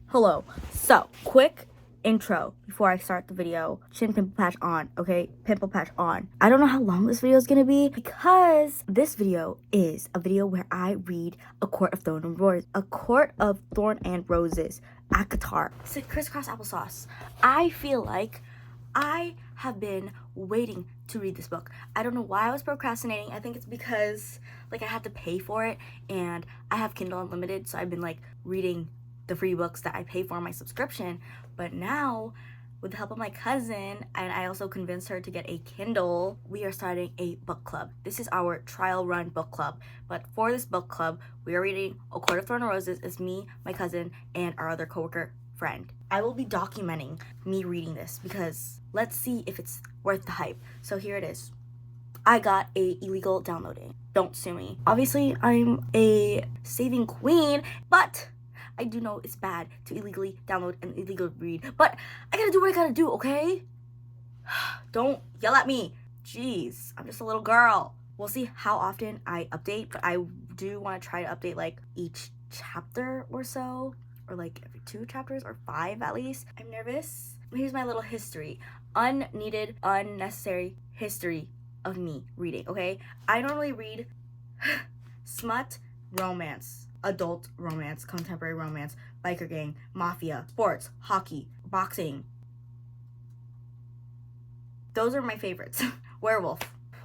Hello. So, quick intro before I start the video. Chin pimple patch on, okay? Pimple patch on. I don't know how long this video is gonna be because this video is a video where I read A Court of Thorn and Roses. A Court of Thorn and Roses. ACOTAR. It's like crisscross applesauce. I feel like I have been waiting to read this book. I don't know why I was procrastinating. I think it's because like I had to pay for it and I have Kindle Unlimited, so I've been like reading the free books that I pay for my subscription. But now, with the help of my cousin, and I also convinced her to get a Kindle, we are starting a book club. This is our trial run book club. But for this book club, we are reading A Court of Thorn and Roses. It's me, my cousin, and our other coworker friend. I will be documenting me reading this because let's see if it's worth the hype. So here it is. I got a illegal downloading. Don't sue me. Obviously, I'm a saving queen, but I do know it's bad to illegally download and illegally read, but I gotta do what I gotta do, okay? Don't yell at me. Jeez, I'm just a little girl. We'll see how often I update, but I do want to try to update like each chapter or so, or like every 2 chapters or 5 at least. I'm nervous. Here's my little history. Unneeded, unnecessary history of me reading, okay? I normally read smut, romance, adult romance, contemporary romance, biker gang, mafia, sports, hockey, boxing. Those are my favorites. Werewolf.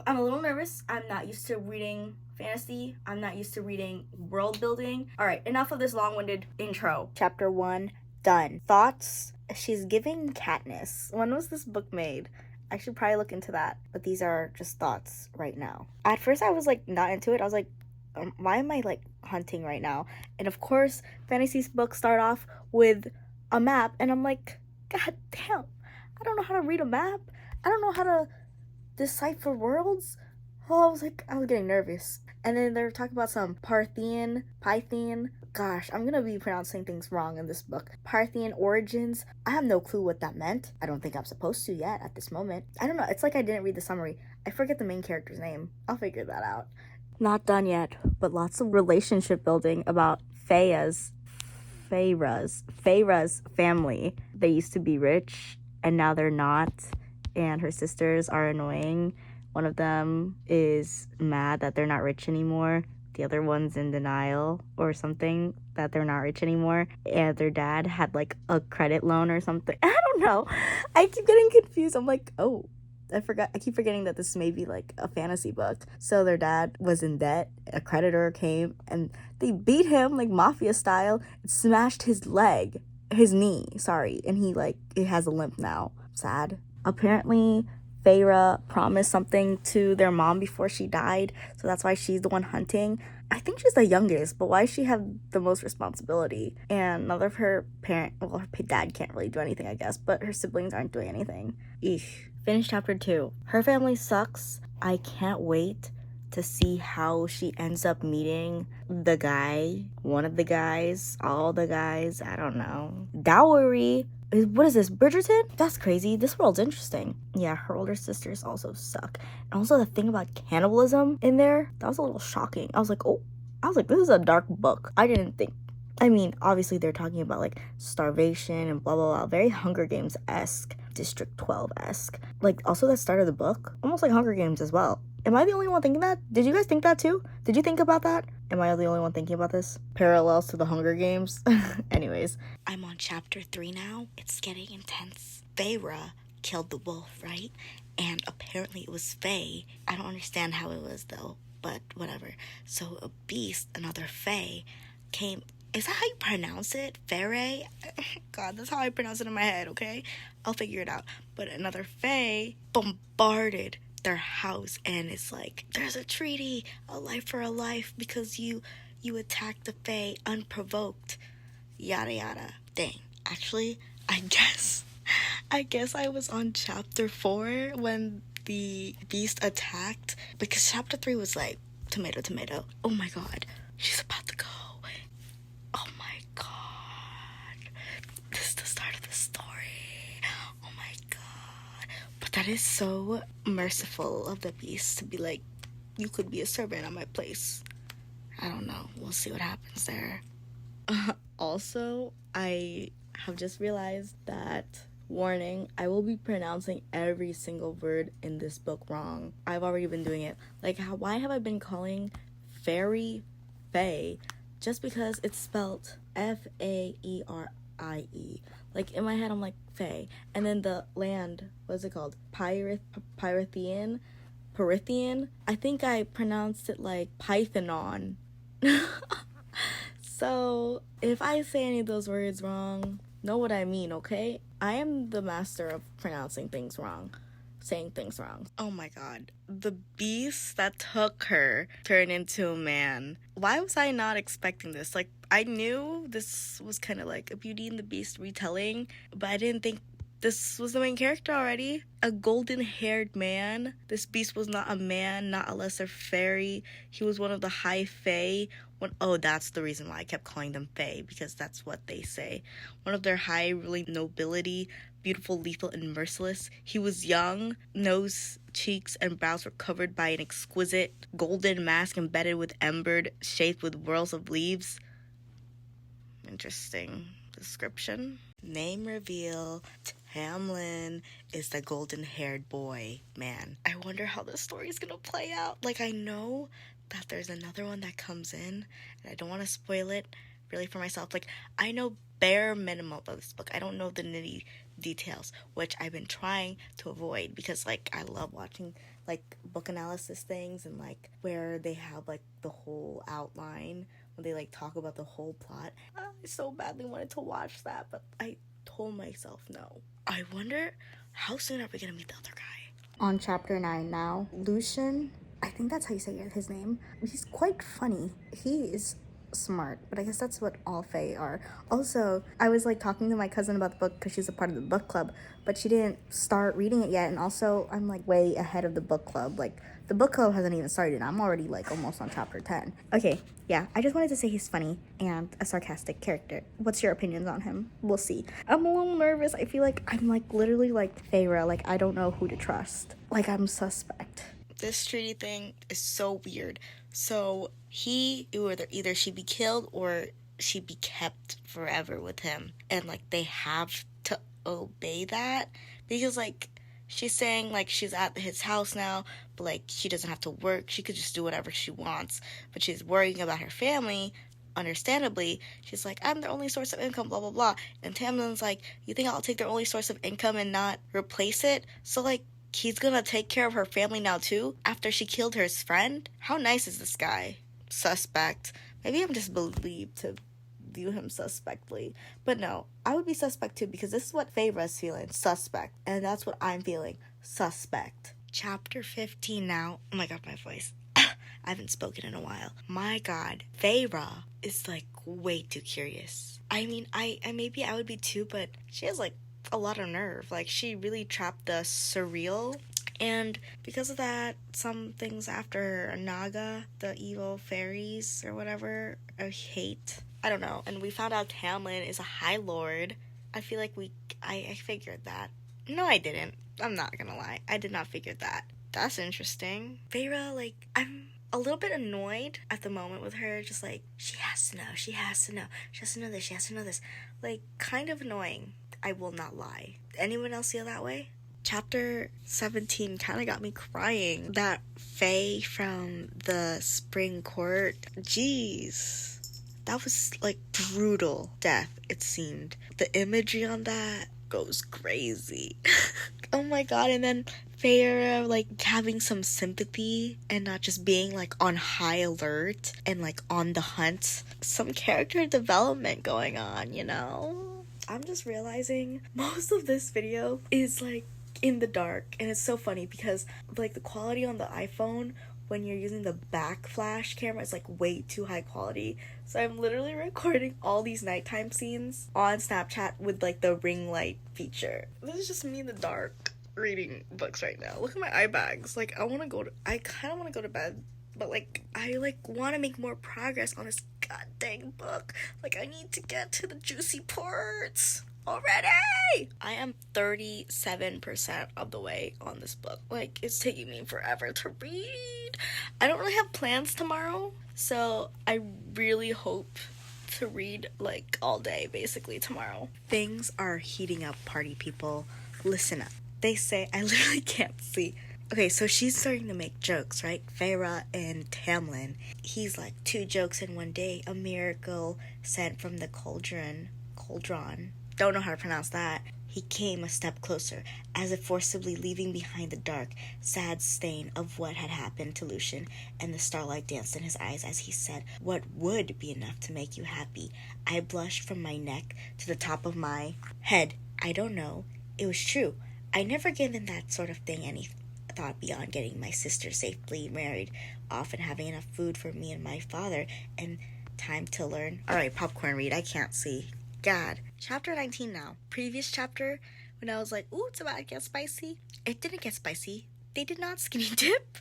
I'm a little nervous. I'm not used to reading fantasy. I'm not used to reading world building. All right, enough of this long-winded intro. Chapter 1 done. Thoughts. She's giving Katniss. When was this book made? I should probably look into that. But these are just thoughts right now. At first I was like not into it. I was like, why am I like hunting right now? And of course, fantasy books start off with a map, and I'm like, God damn, I don't know how to read a map. I don't know how to decipher worlds. Oh, I was getting nervous. And then they're talking about some Pythian. Gosh, I'm gonna be pronouncing things wrong in this book. Parthian origins. I have no clue what that meant. I don't think I'm supposed to yet at this moment. I don't know. It's like I didn't read the summary. I forget the main character's name. I'll figure that out. Not done yet, but lots of relationship building about Feyre's family. They used to be rich and now they're not, and her sisters are annoying. One of them is mad that they're not rich anymore. The other one's in denial or something that they're not rich anymore, and their dad had like a credit loan or something. I don't know. I keep getting confused. I'm like, oh, I keep forgetting that this may be like a fantasy book. So their dad was in debt. A creditor came and they beat him like mafia style and smashed his knee, and it has a limp now. Sad. Apparently Feyre promised something to their mom before she died, so that's why she's the one hunting. I think she's the youngest, but why does she have the most responsibility? And none of her her dad can't really do anything, I guess, but her siblings aren't doing anything. Eesh. Finish chapter 2. Her family sucks. I can't wait to see how she ends up meeting the guy, one of the guys, all the guys, I don't know. Dowry. What is this, Bridgerton? That's crazy. This world's interesting. Yeah, her older sisters also suck. And also the thing about cannibalism in there, that was a little shocking. I was like, this is a dark book. Obviously they're talking about like starvation and blah, blah, blah. Very Hunger Games-esque, District 12-esque. Like also the start of the book, almost like Hunger Games as well. Am I the only one thinking that? Did you guys think that too? Did you think about that? Am I the only one thinking about this? Parallels to the Hunger Games? Anyways. I'm on chapter 3 now. It's getting intense. Feyre killed the wolf, right? And apparently it was Fae. I don't understand how it was though, but whatever. So a beast, another Fae, came. Is that how you pronounce it? Feyre? God, that's how I pronounce it in my head, okay? I'll figure it out. But another Fae bombarded their house, and it's like, there's a treaty, a life for a life, because you attacked the Fae unprovoked, yada yada. Dang. Actually, I guess I was on chapter 4 when the beast attacked, because chapter 3 was like tomato. Oh my god, she's about to go. Oh my god, this is the start of the story. Oh my god. But that is so merciful of the beast to be like, you could be a servant at my place. I don't know. We'll see what happens there. Also, I have just realized that, warning, I will be pronouncing every single word in this book wrong. I've already been doing it. Like, why have I been calling fairy Fae? Just because it's spelled Faerie. Like, in my head, I'm like, Fae. And then the land, what's it called? Pyrithian? I think I pronounced it like Pythonon. So, if I say any of those words wrong, know what I mean, okay? I am the master of pronouncing things wrong, saying things wrong. Oh my god. The beast that took her turned into a man. Why was I not expecting this? Like, I knew this was kind of like a Beauty and the Beast retelling, but I didn't think this was the main character already. A golden-haired man. This beast was not a man, not a lesser fairy. He was one of the high fae. That's the reason why I kept calling them fae, because that's what they say. One of their high, really nobility, beautiful, lethal, and merciless. He was young. Nose, cheeks, and brows were covered by an exquisite golden mask embedded with embered, shaped with whirls of leaves. Interesting description. Name reveal. Tamlin is the golden-haired boy, man. I wonder how this story is gonna play out. Like, I know that there's another one that comes in, and I don't want to spoil it really for myself. Like, I know bare minimum of this book. I don't know the nitty details, which I've been trying to avoid, because, like, I love watching, like, book analysis things, and, like, where they have, like, the whole outline, when they, like, talk about the whole plot. I so badly wanted to watch that, but I told myself no. I wonder, how soon are we gonna meet the other guy? On chapter 9 now. Lucian, I think that's how you say his name. He's quite funny. He is smart, but I guess that's what all fae are. Also, I was like talking to my cousin about the book because she's a part of the book club, but she didn't start reading it yet, and also I'm like way ahead of the book club. Like, the book club hasn't even started. I'm already like almost on chapter 10. Okay, yeah, I just wanted to say he's funny and a sarcastic character. What's your opinions on him? We'll see. I'm a little nervous. I feel like I'm like literally like Feyre. Like, I don't know who to trust. Like, I'm suspect. This treaty thing is so weird. So either she'd be killed or she'd be kept forever with him, and like they have to obey that, because like she's saying like she's at his house now, but like she doesn't have to work, she could just do whatever she wants, but she's worrying about her family. Understandably, she's like, I'm their only source of income, blah blah blah, and Tamlin's like, you think I'll take their only source of income and not replace it? So like, he's gonna take care of her family now too, after she killed her friend? How nice is this guy? Suspect. Maybe I'm just believed to view him suspectly. But no, I would be suspect too, because this is what Feyre's feeling. Suspect. And that's what I'm feeling. Suspect. Chapter 15 now. Oh my god, my voice. I haven't spoken in a while. My god. Feyre is like way too curious. I mean, I maybe I would be too, but she has like a lot of nerve. Like, she really trapped the surreal, and because of that, some things after Naga, the evil fairies or whatever, I hate. I don't know. And we found out Tamlin is a High Lord. I feel like I figured that. No, I didn't. I'm not gonna lie. I did not figure that. That's interesting. Feyre, like, I'm a little bit annoyed at the moment with her. Just like, she has to know. She has to know. She has to know this. She has to know this. Like, kind of annoying. I will not lie. Anyone else feel that way? Chapter 17 kind of got me crying. That Fae from the Spring Court. Jeez. That was, like, brutal death, it seemed. The imagery on that goes crazy. Oh my god, and then Feyre, like, having some sympathy and not just being, like, on high alert and, like, on the hunt. Some character development going on, you know? I'm just realizing most of this video is like in the dark, and it's so funny because like the quality on the iPhone when you're using the back flash camera is like way too high quality. So I'm literally recording all these nighttime scenes on Snapchat with like the ring light feature. This is just me in the dark reading books right now. Look at my eye bags. Like, I kind of want to go to bed, but like I like want to make more progress on this god dang book. Like, I need to get to the juicy parts. already. I am 37% of the way on this book. Like, it's taking me forever to read. I don't really have plans tomorrow, so I really hope to read like all day basically tomorrow. Things are heating up, party people. Listen up. They say, I literally can't see. Okay, so she's starting to make jokes, right? Feyre and Tamlin. He's like, 2 jokes in one day. A miracle sent from the cauldron. Don't know how to pronounce that. He came a step closer, as if forcibly leaving behind the dark, sad stain of what had happened to Lucien, and the starlight danced in his eyes as he said, what would be enough to make you happy? I blushed from my neck to the top of my head. I don't know. It was true. I never given that sort of thing any thought beyond getting my sister safely married off and having enough food for me and my father, and time to learn. Alright, popcorn read. I can't see. God. Chapter 19 now. Previous chapter, when I was like, ooh, it's about to get spicy. It didn't get spicy. They did not skinny dip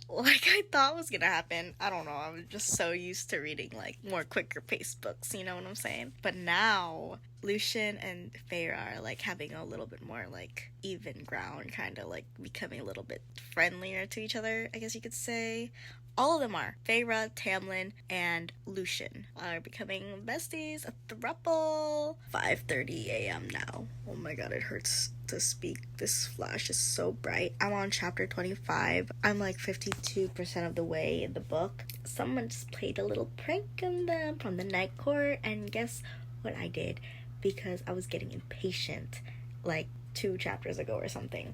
like I thought was gonna happen. I don't know. I'm just so used to reading like more quicker paced books, you know what I'm saying? But now Lucien and Feyre are like having a little bit more like even ground, kind of like becoming a little bit friendlier to each other, I guess you could say. All of them are. Feyre, Tamlin, and Lucien are becoming besties, a throuple. 5:30 a.m. now. Oh my god, it hurts to speak. This flash is so bright. I'm on chapter 25. I'm like 52% of the way in the book. Someone just played a little prank on them from the night court, and guess what I did? Because I was getting impatient like 2 chapters ago or something.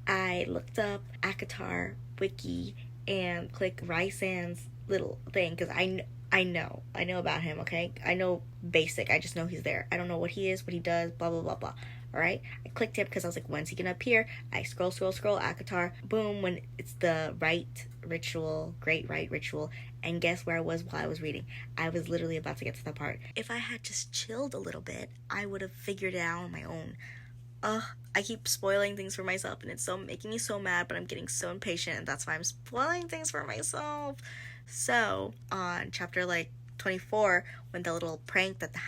I looked up ACOTAR wiki and click Rysand's little thing, because I know about him, okay? I know basic. I just know he's there. I don't know what he is, what he does, blah, blah, blah, blah. Alright? I clicked him because I was like, when's he gonna appear? I scroll, ACOTAR, boom, when it's the great rite ritual, and guess where I was while I was reading? I was literally about to get to that part. If I had just chilled a little bit, I would have figured it out on my own. I keep spoiling things for myself, and it's so making me so mad, but I'm getting so impatient, and that's why I'm spoiling things for myself. So, on chapter, 24, when the little prank that the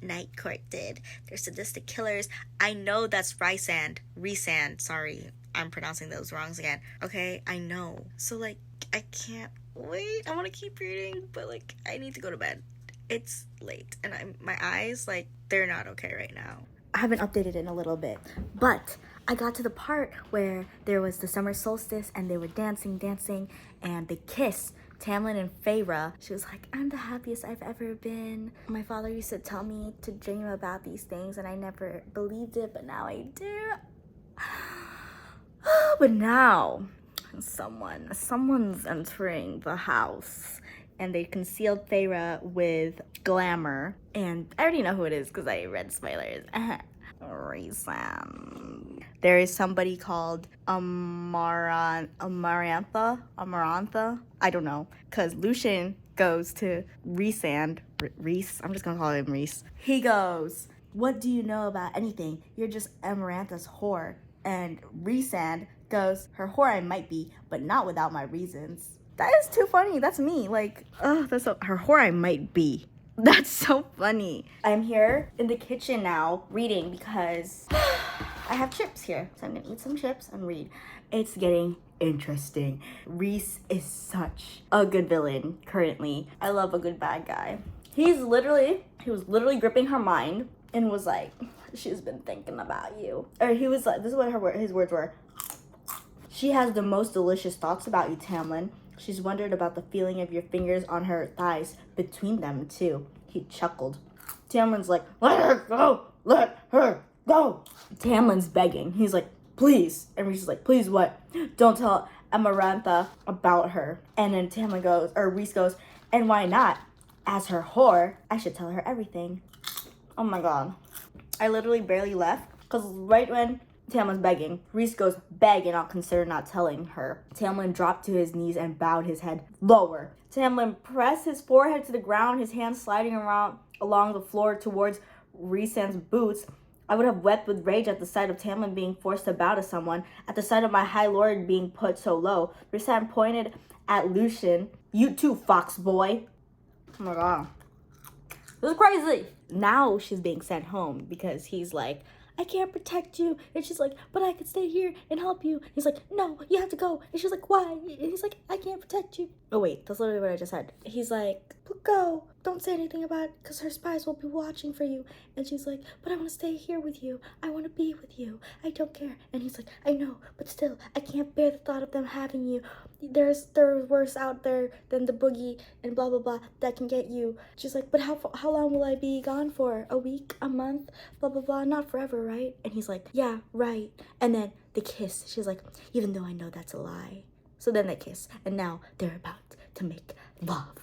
night court did, they're sadistic killers, I know that's Rhysand, sorry, I'm pronouncing those wrongs again, okay, I know. So, I can't wait, I want to keep reading, but, I need to go to bed. It's late, and my eyes, they're not okay right now. I haven't updated in a little bit, but I got to the part where there was the summer solstice and they were dancing, and they kissed. Tamlin and Feyre, she was like, I'm the happiest I've ever been. My father used to tell me to dream about these things, and I never believed it, but now I do. But now, someone's entering the house, and they concealed Feyre with glamour. And I already know who it is because I read spoilers. Rhysand. There is somebody called Amarantha. I don't know. Because Lucien goes to Rhys. I'm just going to call him Rhys. He goes, what do you know about anything? You're just Amarantha's whore. And Rhysand goes, her whore I might be, but not without my reasons. That is too funny. That's me. That's so, her whore I might be. That's so funny. I'm here in the kitchen now reading because I have chips here. So I'm gonna eat some chips and read. It's getting interesting. Rhys is such a good villain currently. I love a good bad guy. He was literally gripping her mind and was like, she's been thinking about you. Or he was like, this is what his words were. She has the most delicious thoughts about you, Tamlin. She's wondered about the feeling of your fingers on her thighs between them, too. He chuckled. Tamlin's like, let her go! Let her go! Tamlin's begging. He's like, please. And Rhys is like, please what? Don't tell Amarantha about her. And then Rhys goes, and why not? As her whore, I should tell her everything. Oh my god. I literally barely left, because right when Tamlin's begging, Rhys goes, beg and I'll consider not telling her. Tamlin dropped to his knees and bowed his head lower. Tamlin pressed his forehead to the ground, his hands sliding around along the floor towards Rhysand's boots. I would have wept with rage at the sight of Tamlin being forced to bow to someone, at the sight of my high lord being put so low. Rhysand pointed at Lucien. You too, fox boy. Oh my god. This is crazy. Now she's being sent home because he's like, I can't protect you. And she's like, but I could stay here and help you. He's like, no, you have to go. And she's like, why? And he's like, I can't protect you. Oh wait, that's literally what I just said. He's like, but go. Don't say anything about it because her spies will be watching for you. And she's like, but I want to stay here with you. I want to be with you. I don't care. And he's like, I know, but still, I can't bear the thought of them having you. There's worse out there than the boogie and blah, blah, blah that can get you. She's like, but how long will I be gone for? A week? A month? Blah, blah, blah. Not forever, right? And he's like, yeah, right. And then they kiss. She's like, even though I know that's a lie. So then they kiss. And now they're about to make love.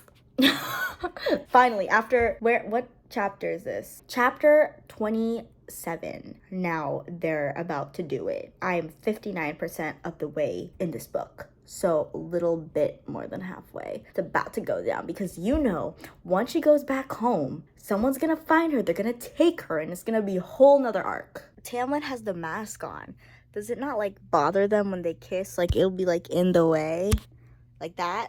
Finally, after what chapter is this? Chapter 27. Now they're about to do it. I'm 59% of the way in this book. So a little bit more than halfway. It's about to go down because once she goes back home, someone's gonna find her, they're gonna take her, and it's gonna be a whole nother arc. Tamlin has the mask on. Does it not like bother them when they kiss? Like it'll be like in the way? Like that?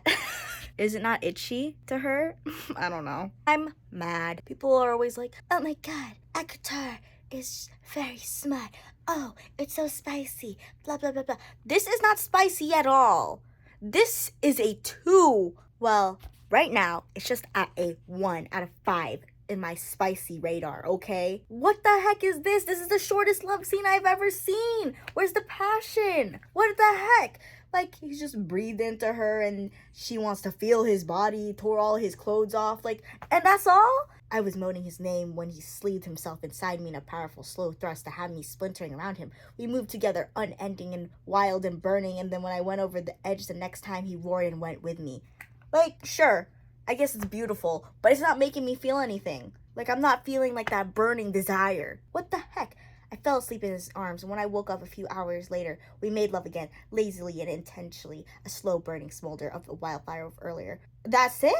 Is it not itchy to her? I don't know. I'm mad. People are always like, oh my god, Akatar is very smart. Oh, it's so spicy. Blah, blah, blah, blah. This is not spicy at all. This is a 2. Well, right now, it's just at a 1 out of 5 in my spicy radar, okay? What the heck is this? This is the shortest love scene I've ever seen. Where's the passion? What the heck? Like, he's just breathed into her and she wants to feel his body, tore all his clothes off, like, and that's all? I was moaning his name when he sleeved himself inside me in a powerful slow thrust to have me splintering around him. We moved together, unending and wild and burning, and then when I went over the edge the next time, he roared and went with me. Like, sure, I guess it's beautiful, but it's not making me feel anything. Like, I'm not feeling like that burning desire. What the heck? I fell asleep in his arms, and when I woke up a few hours later, we made love again, lazily and intentionally, a slow burning smolder of a wildfire of earlier. That's it?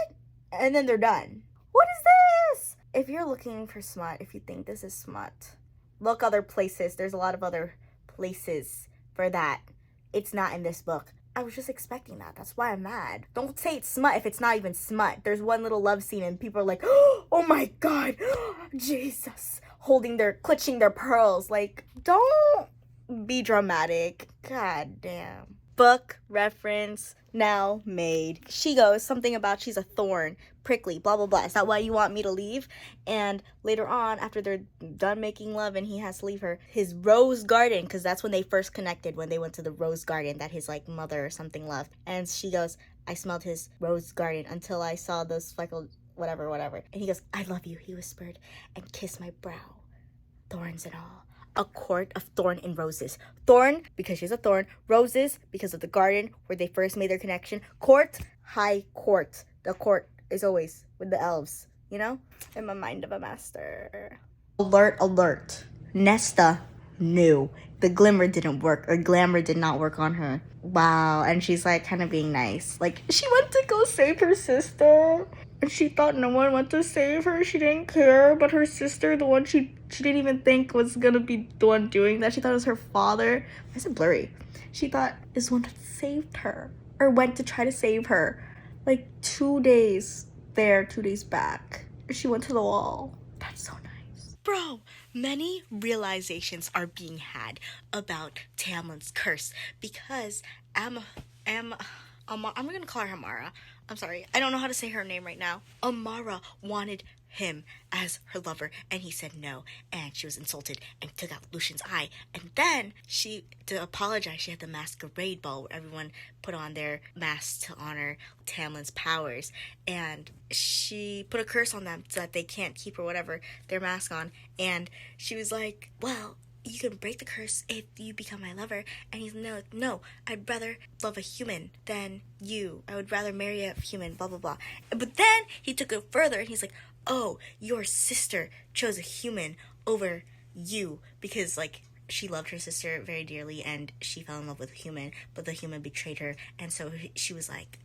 And then they're done. What is this? If you're looking for smut, if you think this is smut, look other places. There's a lot of other places for that. It's not in this book. I was just expecting that. That's why I'm mad. Don't say it's smut if it's not even smut. There's one little love scene and people are like, oh my god, Jesus. Clutching their pearls. Like, don't be dramatic. God damn. Book reference now made. She goes something about she's a thorn, prickly, blah, blah, blah. Is that why you want me to leave? And later on, after they're done making love and he has to leave her, his rose garden, because that's when they first connected, when they went to the rose garden that his, like, mother or something loved. And she goes, I smelled his rose garden until I saw those freckled whatever. And he goes, I love you, he whispered, and kissed my brow, thorns and all. A court of thorn and roses. Thorn, because she's a thorn. Roses, because of the garden where they first made their connection. Court, high court. The court is always with the elves, you know? In my mind of a master. Alert, alert. Nesta knew the glimmer didn't work, or glamour did not work on her. Wow, and she's like kind of being nice. Like, she went to go save her sister. And she thought no one went to save her. She didn't care. But her sister, the one she didn't even think was gonna be the one doing that. She thought it was her father. Why is it blurry? She thought is the one that saved her. Or went to try to save her. Like 2 days there, 2 days back. She went to the wall. That's so nice. Bro, many realizations are being had about Tamlin's curse. Because I'm gonna call her Amara. I'm sorry, I don't know how to say her name right now. Amara wanted him as her lover, and he said no, and she was insulted and took out Lucian's eye. And then to apologize, she had the masquerade ball where everyone put on their masks to honor Tamlin's powers, and she put a curse on them so that they can't keep or whatever their mask on. And she was like, well, you can break the curse if you become my lover. And he's like, no, I'd rather love a human than you. I would rather marry a human, blah, blah, blah. But then he took it further and he's like, oh, your sister chose a human over you because, like, she loved her sister very dearly and she fell in love with a human, but the human betrayed her. And so she was like,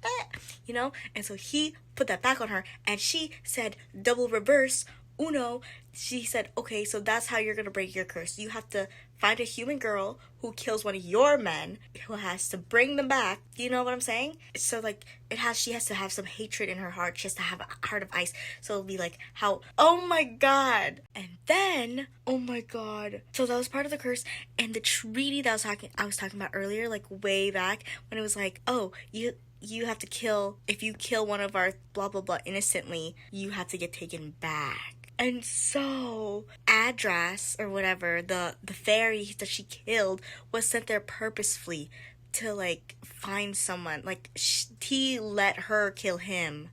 you know? And so he put that back on her and she said double reverse Uno, she said, okay, so that's how you're gonna break your curse. You have to find a human girl who kills one of your men, who has to bring them back. Do you know what I'm saying? So like she has to have some hatred in her heart. She has to have a heart of ice. So it'll be like how, oh my god. And then, oh my god. So that was part of the curse. And the treaty that I was talking about earlier, like way back, when it was like, oh, you have to kill, if you kill one of our blah blah blah innocently, you have to get taken back. And so Adras, or whatever, the fairy that she killed, was sent there purposefully to like find someone. Like he let her kill him.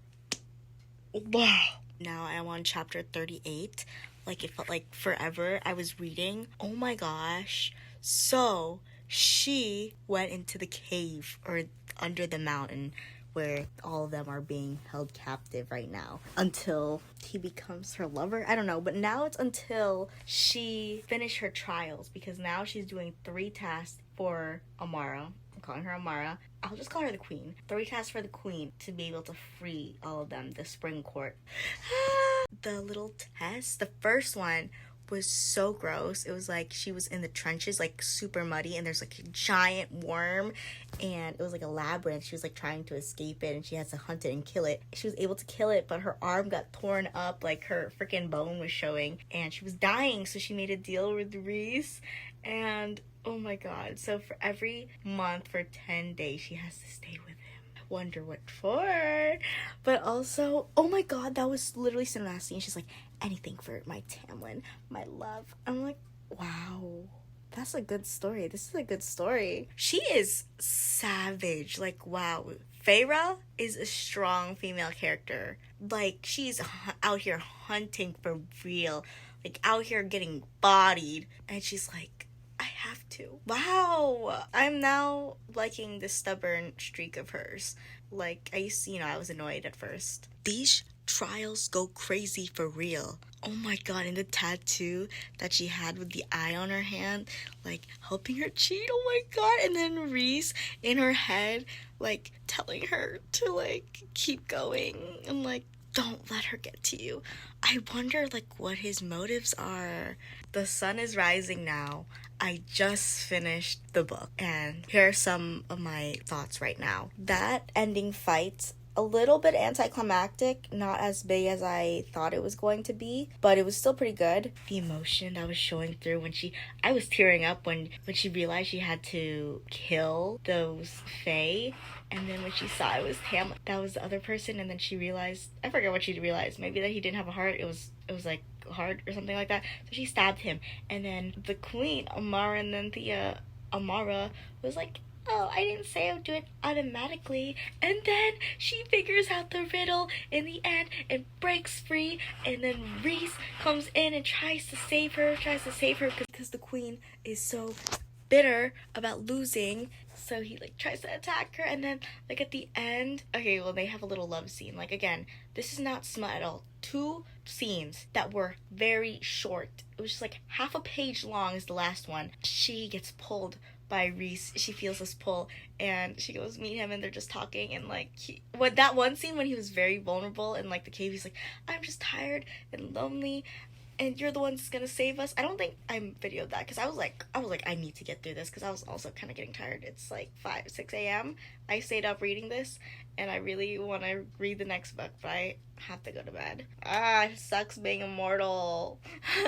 Wow. Now I'm on chapter 38. Like it felt like forever I was reading. Oh my gosh. So she went into the cave, or under the mountain, where all of them are being held captive right now until he becomes her lover. I don't know, but now it's until she finished her trials, because now she's doing 3 tasks for Amara. I'm calling her Amara. I'll just call her the queen. 3 tasks for the queen to be able to free all of them, the spring court. The little test, the first one was so gross. It was like she was in the trenches, like super muddy, and there's like a giant worm, and it was like a labyrinth. She was like trying to escape it, and she has to hunt it and kill it. She was able to kill it, but her arm got torn up, like her freaking bone was showing, and she was dying. So she made a deal with Reese, and oh my god. So for every month for 10 days she has to stay with him. Wonder what for. But also, oh my god, that was literally so nasty. And she's like, anything for my Tamlin, my love. I'm like, wow, that's a good story. This is a good story. She is savage. Like, wow. Feyre is a strong female character. Like, she's out here hunting for real. Like, out here getting bodied. And she's like, I have to. Wow. I'm now liking this stubborn streak of hers. Like, I used to, I was annoyed at first. These trials go crazy for real. Oh my god, and the tattoo that she had with the eye on her hand, like, helping her cheat, oh my god. And then Reese in her head, like, telling her to, like, keep going and, like, don't let her get to you. I wonder, like, what his motives are. The sun is rising now. I just finished the book, and here are some of my thoughts right now. That ending fight, a little bit anticlimactic, not as big as I thought it was going to be, but it was still pretty good. The emotion that was showing through when I was tearing up when she realized she had to kill those fae, and then when she saw it was Hamlet, that was the other person, and then she realized, I forget what she realized, maybe that he didn't have a heart, it was like heart or something like that, so she stabbed him. And then the queen, Amara, and then the Amara was like, oh, I didn't say I would do it automatically. And then she figures out the riddle in the end and breaks free. And then Reese comes in and tries to save her because the queen is so bitter about losing. So he like tries to attack her, and then like at the end, okay, well, they have a little love scene. Like, again, this is not smut at all. 2 scenes that were very short. It was just like half a page long is the last one. She gets pulled by Reese. She feels this pull, and she goes meet him, and they're just talking, and like that one scene when he was very vulnerable in like the cave, he's like, I'm just tired and lonely, and you're the one that's gonna save us. I don't think I videoed that because I was like, I need to get through this because I was also kind of getting tired. It's like 6 a.m. I stayed up reading this, and I really want to read the next book, but I have to go to bed. It sucks being immortal.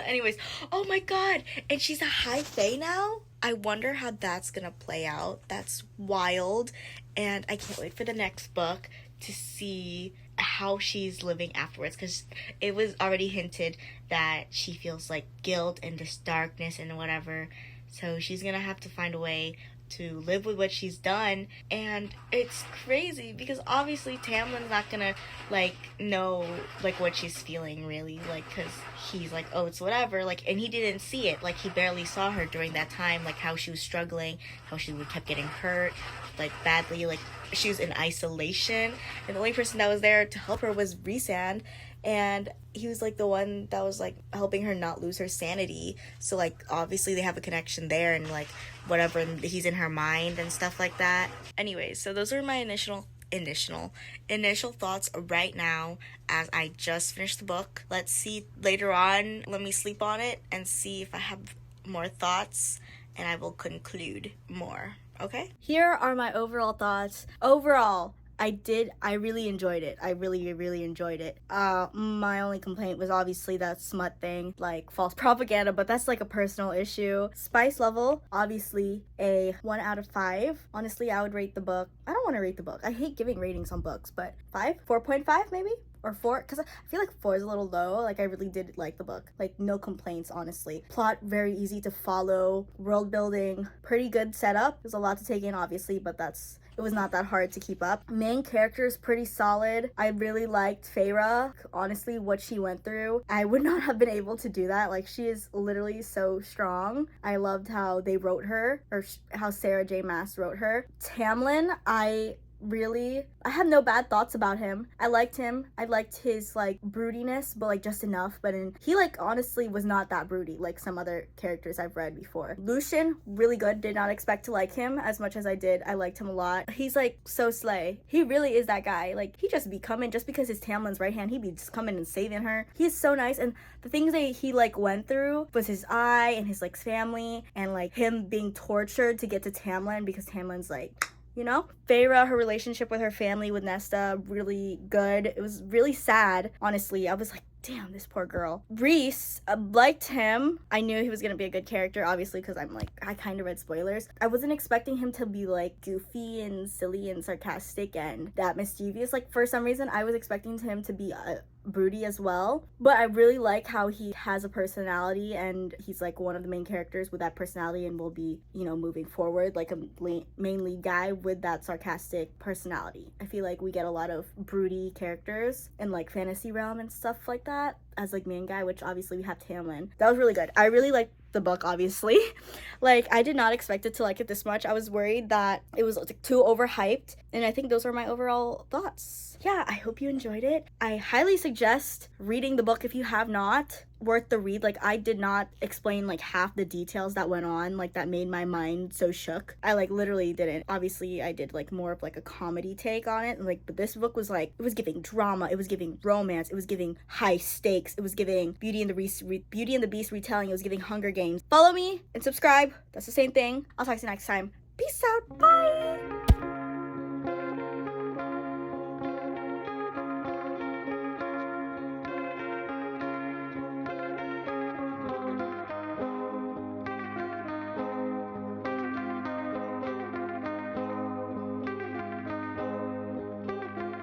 Anyways, oh my god, and she's a high fae now? I wonder how that's gonna play out. That's wild, and I can't wait for the next book to see how she's living afterwards, because it was already hinted that she feels like guilt and this darkness and whatever, so she's gonna have to find a way to live with what she's done. And it's crazy because obviously Tamlin's not gonna like know like what she's feeling really, like, because he's like, oh, it's whatever, like, and he didn't see it, like he barely saw her during that time, like how she was struggling, how she kept getting hurt like badly, like she was in isolation, and the only person that was there to help her was Rhysand, and he was like the one that was like helping her not lose her sanity. So like obviously they have a connection there, and like whatever, he's in her mind and stuff like that. Anyways, so those were my initial initial thoughts right now as I just finished the book. Let's see later on. Let me sleep on it and see if I have more thoughts, and I will conclude more. Okay? Here are my overall thoughts. Overall, I really enjoyed it. I really enjoyed it. My only complaint was obviously that smut thing, like false propaganda, but that's like a personal issue. Spice level, obviously a 1 out of 5. Honestly, I would rate the book. I don't want to rate the book. I hate giving ratings on books, but 4.5 maybe? Or 4, because I feel like 4 is a little low. Like, I really did like the book. Like, no complaints, honestly. Plot, very easy to follow. World building, pretty good setup. There's a lot to take in, obviously, but it was not that hard to keep up. Main character is pretty solid. I really liked Feyre. Honestly, what she went through, I would not have been able to do that. Like, she is literally so strong. I loved how they wrote her, or how Sarah J. Maas wrote her. Tamlin, I have no bad thoughts about him. I liked him. I liked his like broodiness, but like just enough. But he like honestly was not that broody like some other characters I've read before. Lucian, really good. Did not expect to like him as much as I did. I liked him a lot. He's like so slay. He really is that guy. Like he just be coming just because his Tamlin's right hand. He be just coming and saving her. He's so nice. And the things that he like went through was his eye and his like family and like him being tortured to get to Tamlin because Tamlin's like, you know? Feyre, her relationship with her family, with Nesta, really good. It was really sad, honestly. I was like, damn, this poor girl. Rhys, liked him. I knew he was gonna be a good character, obviously, because I kind of read spoilers. I wasn't expecting him to be like goofy and silly and sarcastic and that mischievous. Like for some reason, I was expecting him to be broody as well, but I really like how he has a personality and he's like one of the main characters with that personality and will be, you know, moving forward like a main lead guy with that sarcastic personality. I feel like we get a lot of broody characters in like fantasy realm and stuff like that as like main guy, which obviously we have Tamlin. That was really good. I really liked the book, obviously. Like I did not expect it to like it this much. I was worried that it was like too overhyped, and I think those are my overall thoughts. Yeah, I hope you enjoyed it. I highly suggest reading the book if you have not. Worth the read. Like I did not explain like half the details that went on, like that made my mind so shook. I like literally didn't. Obviously I did like more of like a comedy take on it, and like but this book was like, it was giving drama, it was giving romance, it was giving high stakes, it was giving Beauty and the Beast retelling, it was giving Hunger Games. Follow me and subscribe. That's the same thing. I'll talk to you next time. Peace out. Bye.